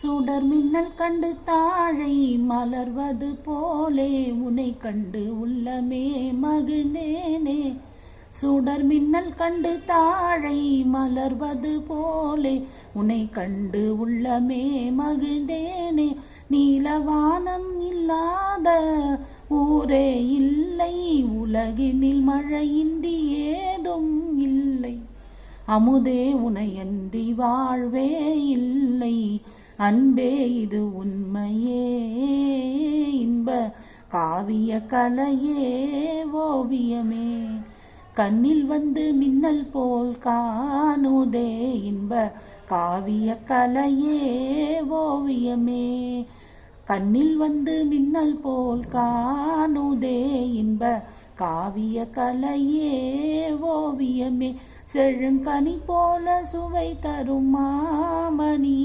சுடர் மின்னல் கண்டு தாழை மலர்வது போலே உனை கண்டு உள்ளமே மகிழ்ந்தேனே. சுடர் மின்னல் கண்டு தாழை மலர்வது போலே உனை கண்டு உள்ளமே மகிழ்ந்தேனே. நீலவானம் இல்லாத ஊரே இல்லை, உலகினில் மழையின்றி ஏதும் இல்லை. அமுதே உனையன்றி வாழ்வே இல்லை, அன்பே இது உண்மையே. இன்ப காவிய கலையே ஓவியமே, கண்ணில் வந்து மின்னல் போல் காணுதே. இன்ப காவிய கலையே ஓவியமே, கண்ணில் வந்து மின்னல் போல் காணுதே. இன்ப காவிய கலையே ஓவியமே, செழுங்கனி போல சுவை தரும் மாமணி.